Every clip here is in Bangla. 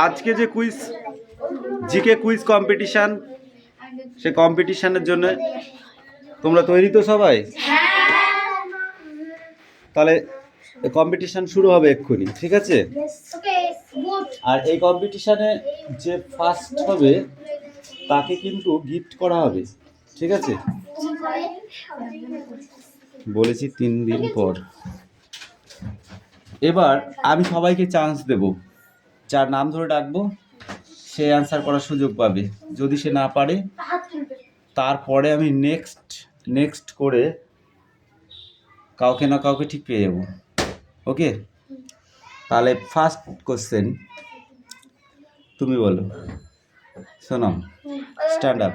আজকে যে কুইজ জিকে কুইজ কম্পিটিশন, সে কম্পিটিশনের জন্য তোমরা তৈরি তো সবাই? তাহলে কম্পিটিশন শুরু হবে এক্ষুনি, ঠিক আছে? আর এই কম্পিটিশনে যে ফার্স্ট হবে তাকে কিন্তু গিফট করা হবে, ঠিক আছে? বলেছি 3 দিন পর। এবার আমি সবাইকে চান্স দেব, যার নাম ধরে ডাকবো সে অ্যান্সার করার সুযোগ পাবে। যদি সে না পারে তারপরে আমি নেক্সট করে কাউকে না কাউকে ঠিক পেয়ে যাবো। ওকে, তাহলে ফার্স্ট কোশ্চেন তুমি বলো। শোনাও, স্ট্যান্ড আপ।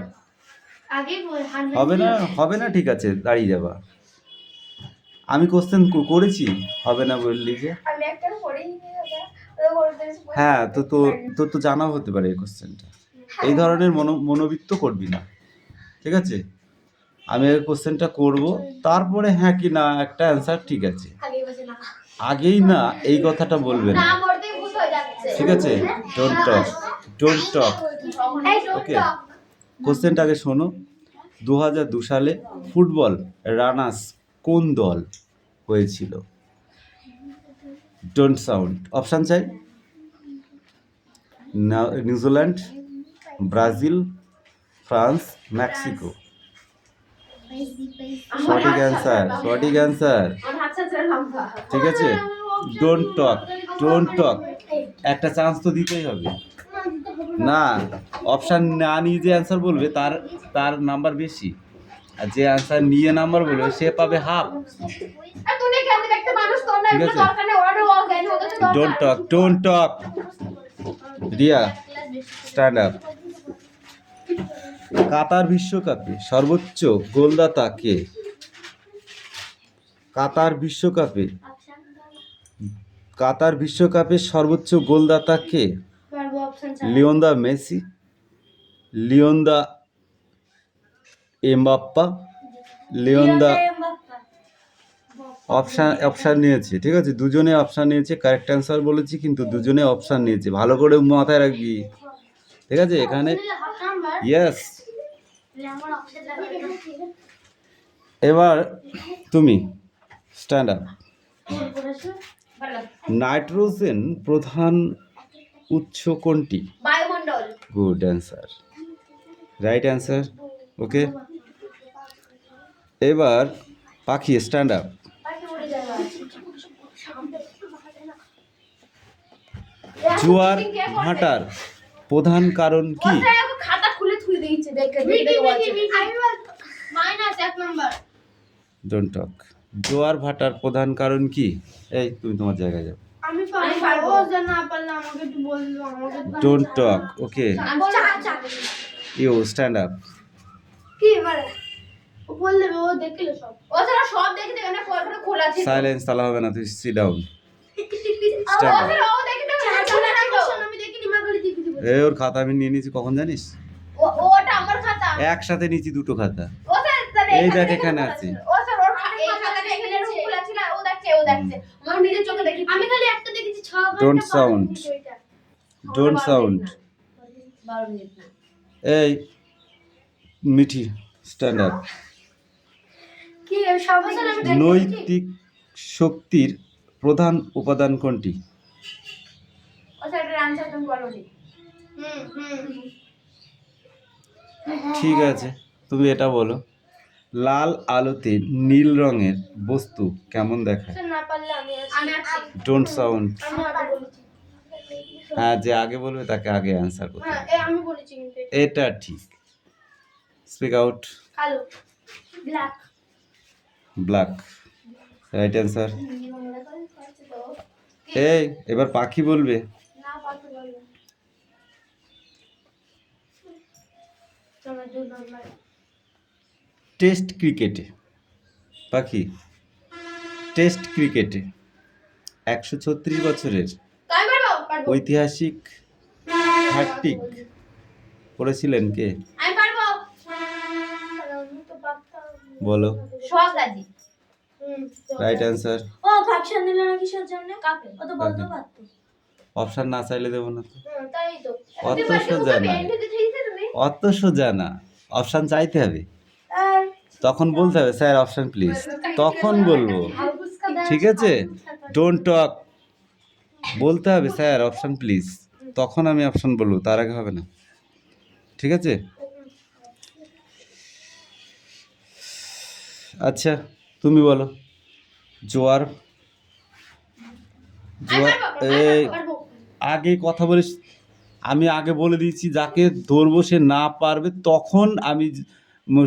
হবে না ঠিক আছে, দাঁড়িয়ে যাবা। আমি কোশ্চেন করেছি, হবে না বললি যে? হ্যাঁ, তো তোর তো জানাও হতে পারে এই কোশ্চেনটা। এই ধরনের মনোবৃত্ত করবি না, ঠিক আছে? আমি এই কোশ্চেনটা করব, তারপরে হ্যাঁ কি না একটা অ্যান্সার ঠিক আছে। আগেই না এই কথাটা বলবে না, ঠিক আছে? Don't talk. ওকে, কোশ্চেনটা আগে শোনো। 2002 সালে ফুটবল রানার্স কোন দল হয়েছিল? Don't sound. অপশান চাই? New Zealand, Brazil, France, Mexico. সঠিক অ্যান্সার, ঠিক আছে? ডোন্ট টক। একটা চান্স তো দিতেই হবে না। অপশান না নিয়ে যে অ্যান্সার বলবে তার নাম্বার বেশি, আর যে অ্যান্সার নিয়ে নাম্বার বলবে সে পাবে হাফ, ঠিক আছে? Don't talk. Riya, stand up. Qatar বিশ্বকাপে সর্বোচ্চ গোলদাতা কে? কাতার বিশ্বকাপে সর্বোচ্চ গোলদাতা কে? Lionel Messi, Lionel Mbappe, Lionel. Option নিয়েছে, ঠিক আছে? দুজনে অপশান নিয়েছে, কারেক্ট অ্যান্সার বলেছি কিন্তু দুজনে অপশান নিয়েছে, ভালো করে মাথায় রাখবি, ঠিক আছে? এখানে ইয়েস। এবার তুমি স্ট্যান্ড আপ। নাইট্রোজেন প্রধান উৎস কোনটি? বায়ুমণ্ডল। Good answer, right answer. Okay, এবার পাখি, স্ট্যান্ড আপ। জোয়ার ভাটার প্রধান কারণ কি? Don't talk. জোয়ার ভাটার প্রধান কারণ কি? এই তুমি তোমার জায়গায় যাও। Don't talk. Okay, you stand up. Silence, তাহলে হবে না, তুই সিট ডাউন। ওর খাতা আমি নিয়ে নিয়েছি কখন জানিস? একসাথে নিয়েছি দুটো খাতা। এই দেখ এখানে আছে। Don't sound. এই মিঠি, স্ট্যান্ড আপ। নৈতিক শক্তির প্রধান উপাদান কোনটি? ঠিক আছে, তুমি এটা বলো। লাল আলোতে নীল রঙের বস্তু কেমন দেখায়? Don't sound. হ্যাঁ, যে আগে বলবে তাকে আগে অ্যান্সার করতে হবে। এটা ঠিক। Speak out. Black, right answer. এই এবার পাখি বলবে। টেস্ট ক্রিকেটে 136 বছরের ঐতিহাসিক হ্যাটট্রিক করেছিলেন কে? বলো। Right answer. অপশন না চাইলে দেবো না তো। অত সোজা না, অত সোজা না। অপশান চাইতে হবে, তখন বলতে হবে স্যার অপশান প্লিজ, তখন বলবো। ঠিক আছে, ডোন্ট টক, বলতে হবে স্যার অপশান প্লিজ, তখন আমি অপশান বলবো, তার আগে হবে না। ঠিক আছে, আচ্ছা তুমি বলো। জোয়ার, জোয়ার এই আগে কথা বলিস, আমি আগে বলে দিয়েছি যাকে ধরবো সে না পারবে তখন আমি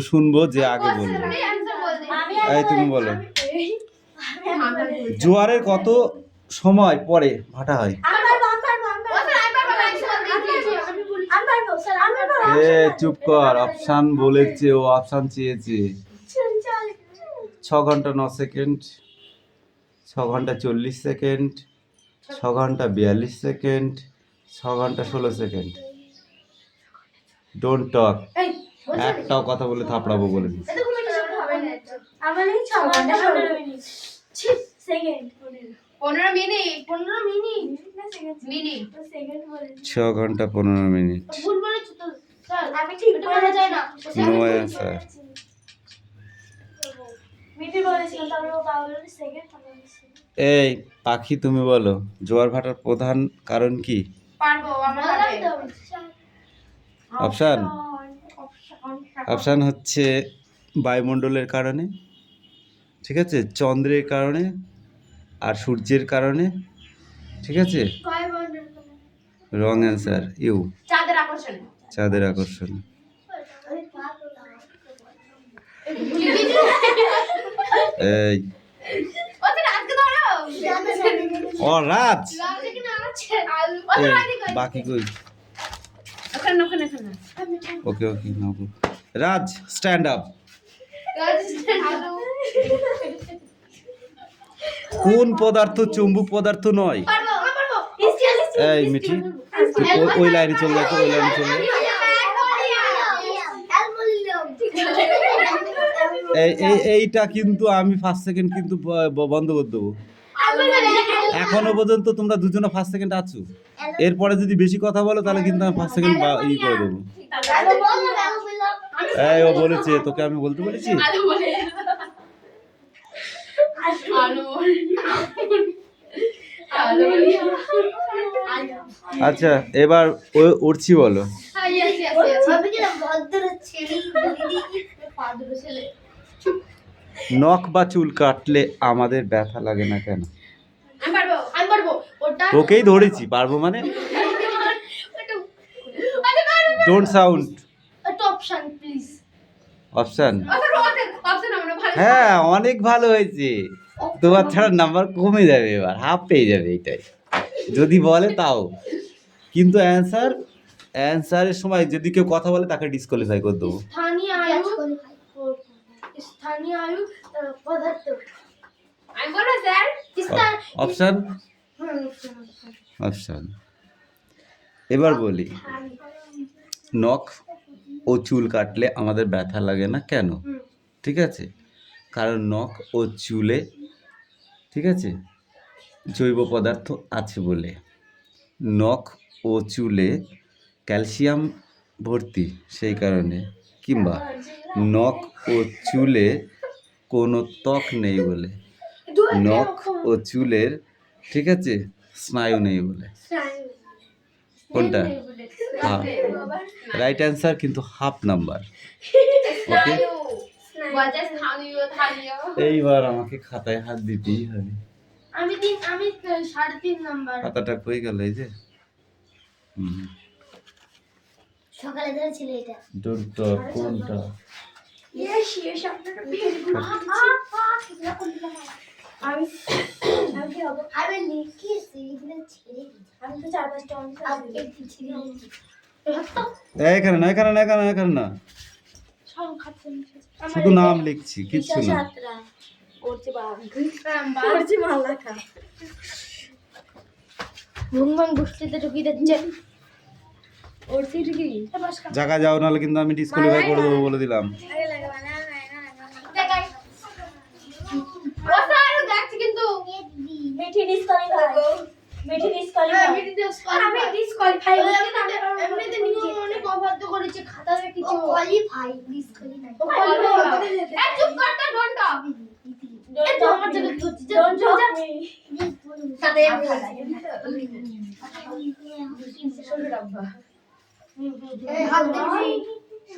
শুনবো যে আগে বলবো। এই তুমি বলো। জোয়ারের কত সময় পরে ভাটা হয়? এ চুপ কর, অপশান বলেছে, ও অপশান চেয়েছে। 6 ঘন্টা 9 সেকেন্ড, 6 ঘন্টা 40 সেকেন্ড, 6 ঘন্টা 42 সেকেন্ড, 6 ঘন্টা 16 সেকেন্ড। ডোন্ট টক, একটাও কথা বলে থাপড়াবো বলে দিচ্ছি। 6 ঘন্টা 15 মিনিট। No answer. এই পাখি তুমি বলো, জোয়ার ভাটার প্রধান কারণ কি? অপশান, অপশান হচ্ছে বায়ুমণ্ডলের কারণে, ঠিক আছে, চন্দ্রের কারণে আর সূর্যের কারণে। ঠিক আছে, রং অ্যান্সার, ইউ, চাঁদের আকর্ষণ। এই ও রাজ, বাকি কই? ওকে ওকে, রাজ স্ট্যান্ড আপ। কোন পদার্থ চুম্বক পদার্থ নয়? এই মিঠি, ওই লাইনে চলে যাচ্ছে, ওই লাইনে চলে যাচ্ছে। এইটা কিন্তু আমি ফার্স্ট সেকেন্ড কিন্তু বন্ধ করে দেবো। এখনো পর্যন্ত তোমরা দুজনে ফার্স্ট সেকেন্ড আছো, এরপরে যদি বেশি কথা বলো তাহলে কিন্তু আমি ফার্স্ট সেকেন্ড ই করে দেবো। এই ও বলেছে, তোকে আমি বলতে বলেছি। আচ্ছা এবার উঠছি বলো। নখ বা চুল কাটলে আমাদের ব্যথা লাগে না কেন? তোকেই ধরেছি, পারবো মানে। Don't sound. অপশন, হ্যাঁ অনেক ভালো হয়েছে, তোমার ছাড়া নাম্বার কমে যাবে, এবার হাফ পেয়ে যাবে এটাই যদি বলে তাও। কিন্তু অ্যান্সারের সময় যদি কেউ কথা বলে তাকে ডিসকোয়ালিফাই করে দেবো। অপশন, অপশন এবার বলি, নখ ও চুল কাটলে আমাদের ব্যথা লাগে না কেন? ঠিক আছে, কারণ নখ ও চুলে, ঠিক আছে, জৈব পদার্থ আছে বলে। নখ ও চুলে ক্যালসিয়াম ভর্তি সেই কারণে, কিংবা নখ ও চুলে কোনো ত্বক নেই বলে। নখ ও চুলের, ঠিক আছে, স্নায়ু নেই বলে। কোনটা? হ্যাঁ রাইট অ্যান্সার, কিন্তু হাফ নাম্বার। ওকে, এইবার আমাকে খাতায় হাত দিতেই হবে। আমি 3.5 নাম্বার। খাতাটা কই গেল? এই যে সকালে ধরেছিল এটা। দুটো কোনটা? আপনারা আমি কি হবে? আমি লিখেছি এগুলো ছেড়ে দিই। আমি তো 4-5টা অংশ আজকে ছেড়ে দিয়েছি। এখানে না, এখানে না, এখানে না, এখানে না, শুধু নাম লিখছি, কিচ্ছু না। জায়গা যাও, নাহলে কিন্তু আমি ডিসকোয়ালিফাই করে দেবো বলে দিলাম। ডাক্তারের কিছু কলি ভাই প্লিজ কলি না এই চুপ কর তো ডন্ডা এই তো আমার জন্য ধরছি সাথে এই হাত দিবি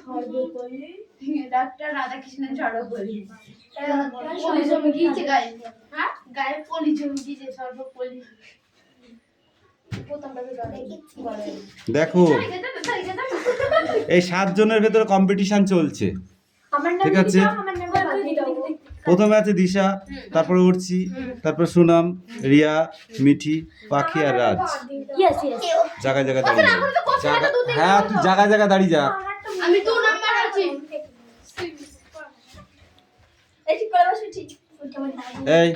সর্বপল্লী ডাক্তার রাধাকৃষ্ণন সর্বপল্লী পলি জমি গিয়েছে গায়ে হ্যাঁ গায়ে পলি জমি গিয়েছে সর্বপল্লী দেখো এই 7 জনের ভেতরে কম্পিটিশন চলছে, ঠিক আছে? প্রথমে আছে দিশা, তারপরে উঠছি, তারপর সুনাম, রিয়া, মিঠি, পাখি আর রাজ। জায়গায় জায়গায় দাঁড়িয়ে হ্যাঁ, তুই জায়গায় জায়গায় দাঁড়িয়ে যা। আমি 2 নাম্বার আছি এই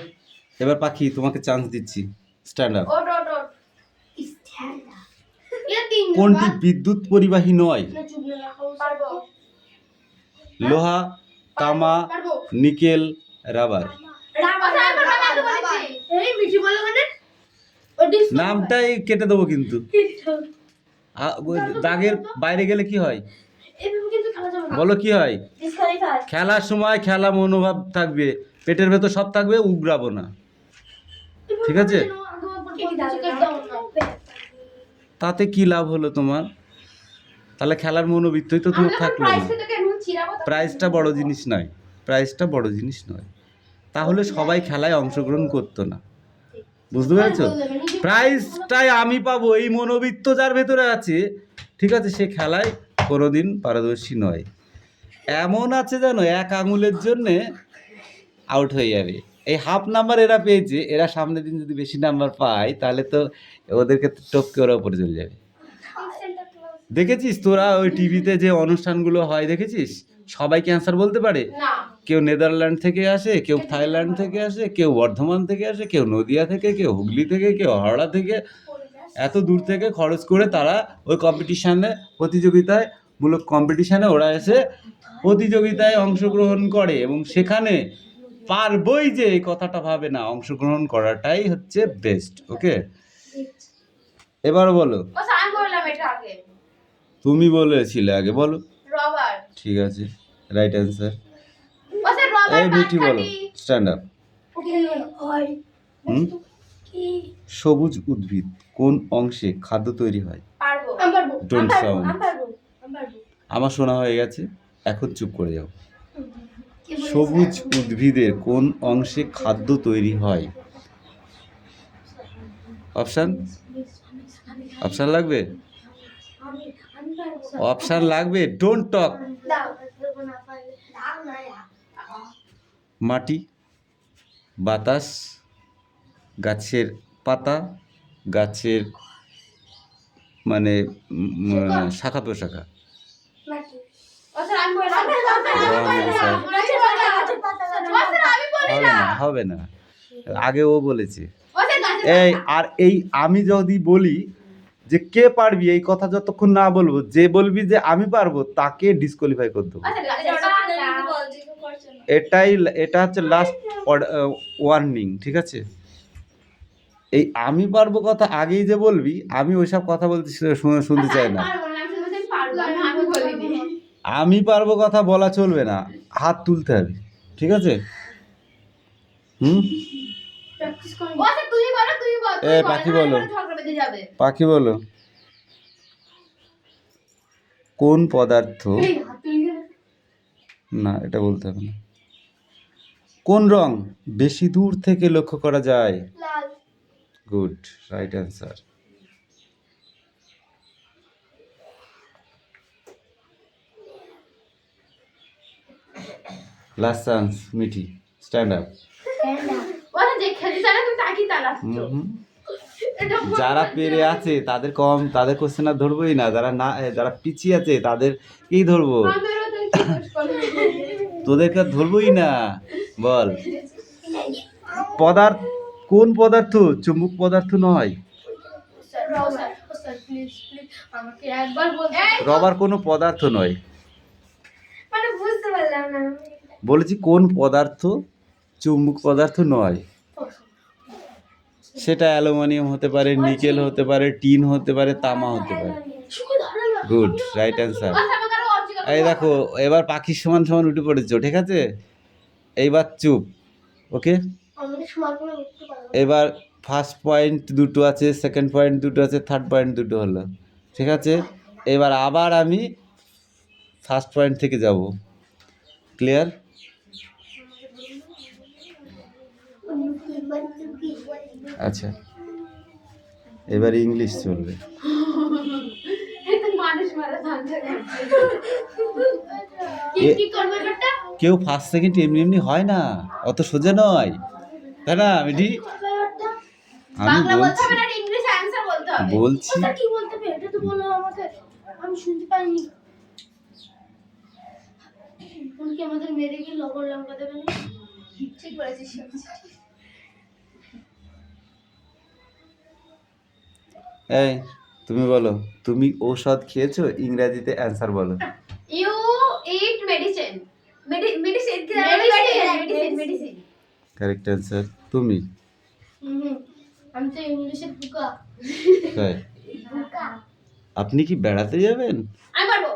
এবার পাখি তোমাকে চান্স দিচ্ছি, স্ট্যান্ড আপ। ওট ওট ওট এটা 3 কোনটি বিদ্যুৎ পরিবাহী নয়? পারবো লোহা, তামা, পারবো নিকেল, রাবার। এই মিঠি বলে মানে নামটাই কেটে দেবো কিন্তু ওই দাগের বাইরে গেলে কি হয় বলো, কি হয়? খেলার সময় খেলা মনোভাব থাকবে, পেটের ভেতর সব থাকবে, উগরাবো না, ঠিক আছে? তাতে কি লাভ হলো তোমার? তাহলে খেলার মনোবৃত্তই তো তোমার থাকলো না। প্রাইজটা বড় জিনিস নয়, প্রাইজটা বড় জিনিস নয়, তাহলে সবাই খেলায় অংশগ্রহণ করতো না, বুঝতে পেরেছো? প্রাইজটাই আমি পাবো এই মনোবৃত্ত যার ভেতরে আছে, ঠিক আছে, সে খেলায় কোনোদিন পারদর্শী নয়। এমন আছে জানো, 1 আঙুলের জন্যে আউট হয়ে যাবে। এই হাফ নাম্বার এরা পেয়েছে, এরা সামনের দিন যদি বেশি নাম্বার পায় তাহলে তো ওদেরকে টপকে ওরা উপরে চলে যাবে। দেখেছিস তোরা ওই টিভিতে যে অনুষ্ঠানগুলো হয় দেখেছিস, সবাই ক্যান্সার বলতে পারে? কেউ নেদারল্যান্ড থেকে আসে, কেউ থাইল্যান্ড থেকে আসে, কেউ বর্ধমান থেকে আসে, কেউ নদিয়া থেকে, কেউ হুগলি থেকে, কেউ হাওড়া থেকে, এত দূর থেকে খরচ করে তারা ওই কম্পিটিশানে, প্রতিযোগিতায় মূলক কম্পিটিশানে ওরা এসে প্রতিযোগিতায় অংশগ্রহণ করে এবং সেখানে পারবই যে এই কথাটা ভাবে না, অংশগ্রহণ করাটাই হচ্ছে বেস্ট। ওকে, এবার বলো। তুমি বলেছিলে আগে, বলো। রবার। ঠিক আছে, রাইট অ্যান্সার। এই মিঠি বলো, স্ট্যান্ড আপ। সবুজ উদ্ভিদ কোন অংশে খাদ্য তৈরি হয়? Don't sound. আমার শোনা হয়ে গেছে, এখন চুপ করে যাও। সবুজ উদ্ভিদের কোন অংশে খাদ্য তৈরি হয়? অপশান অপশান লাগবে, অপশান লাগবে, ডোন্ট টক। মাটি, বাতাস, গাছের পাতা, গাছের মানে শাখা প্রশাখা। হবে না, আগে ও বলেছে। এই আর এই আমি যদি বলি যে কে পারবি, এই কথা যতক্ষণ না বলবো, যে বলবি যে আমি পারবো তাকে ডিসকোয়ালিফাই করে দেবো। এটা হচ্ছে লাস্ট ওয়ার্নিং, ঠিক আছে? এই আমি পারবো কথা আগেই যে বলবি, আমি ওইসব কথা বলতে শুনতে চাই না। আমি পারবো কথা বলা চলবে না, হাত তুলতে হবে, ঠিক আছে? পাখি বলো, পাখি বলো, কোন পদার্থ, না এটা বলতে হবে না, কোন রং বেশি দূর থেকে লক্ষ্য করা যায়? Good, right answer. Last chance, Mithi, stand up. যারা পেরে আছে তাদের কম, তাদের কোশ্চেন আর ধরবোই না, যারা পিছিয়ে আছে তাদেরকেই ধরবো, তোদেরকে আর ধরবোই না। বল, কোন পদার্থ চুম্বক পদার্থ নয়? রবার কোনো পদার্থ নয়, বলেছি কোন পদার্থ চুম্বক পদার্থ নয়। সেটা অ্যালুমিনিয়াম হতে পারে, নিকেল হতে পারে, টিন হতে পারে, তামা হতে পারে। Good, right answer. এই দেখো এবার পাখির সমান সমান উঠে পড়েছো, ঠিক আছে? এইবার চুপ, ওকে? আমাদের সময় করে উঠতে পারবো এবার ফার্স্ট পয়েন্ট দুটো আছে, সেকেন্ড পয়েন্ট দুটো আছে, থার্ড পয়েন্ট দুটো হলো, ঠিক আছে? এবার আবার আমি ফার্স্ট পয়েন্ট থেকে যাব, ক্লিয়ার? আচ্ছা, এবার ইংলিশ চলবে। মানুষ মারা ধান্দা কি করবে ব্যাটা? কেউ ফার্স্ট সেকেন্ড এমনি এমনি হয় না, অত সোজা নয়, তাই না মিঠি? আমি বাংলা বলতে বলছি হবে না, ইংলিশ অ্যানসার বলতে হবে। বলছি ওটা কি বলতে হবে এটা তো বলো আমাকে, আমি শুনতে পাইনি। তুমি কি আমাদের মেরে গিয়ে লবণ লঙ্কা দেবে না? ঠিক বলেছিস। এই তুমি বলো, তুমি ঔষধ খেয়েছো, ইংরেজিতে অ্যান্সার বলো। You eat medicine. মেডিসিন কি? মেডিসিন। Correct answer. তুমি? আমি তো ইংলিশের বুকা। তাই? আপনি কি বেড়াতে যাবেন? আমি পারবো।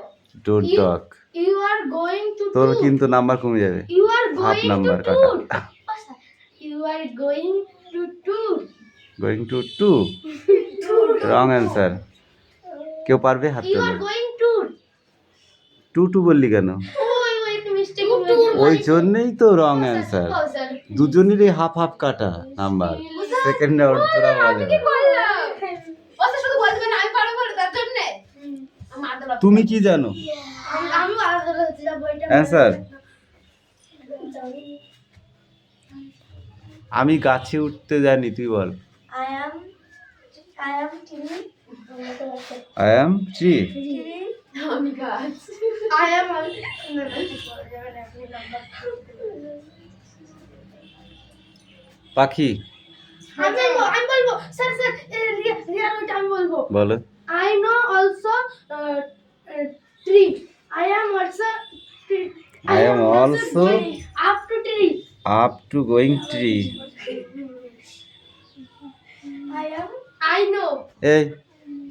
Don't talk. You are going to তোর কিন্তু নাম্বার কমে যাবে, you are half going to number tour. কাটা। You are going to tour. Going to two, wrong answer. কেউ পারবে হাত ইউ আর তোলো। Going tour. টু টু বললি কেন? ওই একটু মিস্টেক ওই জন্যই তো রং অ্যান্সার। দুজনেরই হাফ হাফ কাটা নাম্বার, সেকেন্ড রাউন্ড তোরা বলে। কি করলাম? ওসে শুধু বলবে না আমি পারবো বলে তার জন্য। আমি আদর তুমি কি জানো আমি আলাদা হতে যাব এটা। অ্যান্সার? আমি গাছে উঠতে জানি, তুই বল। I am tree. I am tree. আমি গাছ। আই অ্যাম পাখি আমি বলবো স্যার রিয়াল ওইটা আমি বলবো। বলো। I know also tree. I am also tree. I am also going up to tree. Up to going tree. I know. এই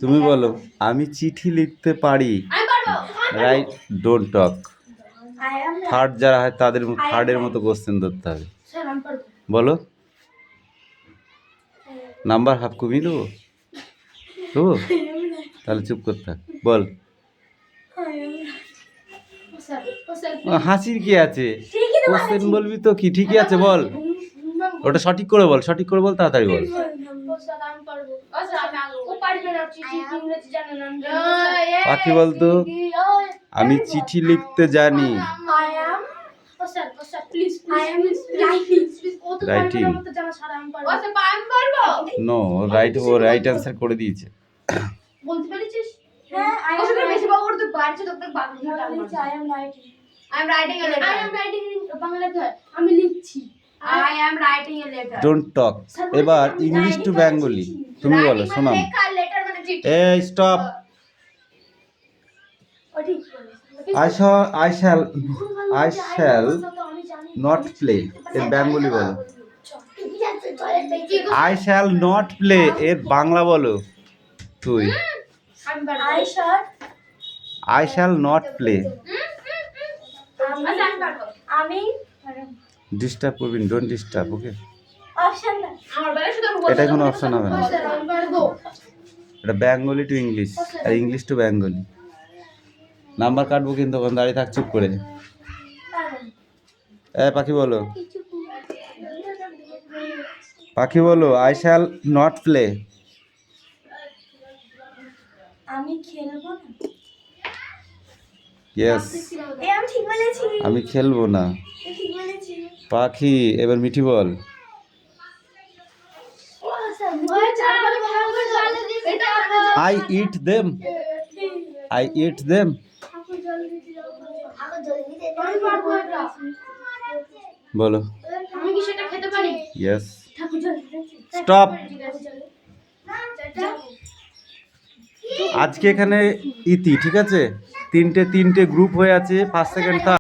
তুমি বলো। আমি চিঠি লিখতে পারি। আমি পারবো। Right, don't talk. I am third যারা হয় তাদের থার্ডের মতো কোশ্চেন ধরতে হবে। স্যার আমি পারবো। বলো, নাম্বার হাফ কমিয়ে দেবো তো, তাহলে চুপ করতে থাক। বল। স্যার হাসির কি আছে? কোশ্চেন বলবি তো কি, ঠিকই আছে বল। ওটা সঠিক করে বল, সঠিক করে বল, তাড়াতাড়ি বল। স্যার আমি পারবো। ওসে আমি আগে ও পারবে না, চিঠি ইংরেজি জানে না। পাখি বলতো, আমি চিঠি লিখতে জানি। I am sir please I am writing. ও তো পারবে Writing. না, আমার তো জানা সারা আমি পারবো। ওসে আমি পারবো। নো, রাইট, ও রাইট অ্যান্সার করে দিয়েছে। বলতে পেরেছিস? হ্যাঁ I ওসে am বেশি বকর তো বাড়ছে তো বাকি I am writing. I am writing a I letter. am writing বাংলাতে হয়, আমি লিখছি। I am writing a letter. Don't talk. এবার ইংলিশ টু বেঙ্গলি তুমি বলো, শোনাম। লেখা লেটার মানে চিঠি। এই স্টপ। ও ঠিক বলেছিস। I shall not play এর বেঙ্গলি বলো। I shall not play এর বাংলা বলো তুই। I shall not play। আচ্ছা আমি পারবো। আমি ডিস্টার্ব করবি, ডোন্ট ডিস্টার্ব, ওকে? অপশন না। আমার বেলা শুধু এটা কোনো অপশন হবে না, স্যার আমি পারবো। এটা বেঙ্গলি টু ইংলিশ আর ইংলিশ টু বেঙ্গলি। নাম্বার কাটবো কিন্তু, তখন দাঁড়িয়ে থাক চুপ করে। পাখি বলো, পাখি বলো। I shall not play। আমি খেলবো না। ইয়েস, আমি ঠিক বলেছি। আমি খেলবো না। ঠিক বলেছি। পাখি, এবার মিঠি বল। I eat them। I eat them। বলো। আমি কি সেটা খেতে পারি? ইয়েস। ঠাকুর জল। স্টপ। আজকে এখানে ইতি, ঠিক আছে? তিনটে গ্রুপ হয়ে আছে, ফার্স্ট সেকেন্ড থার্ড।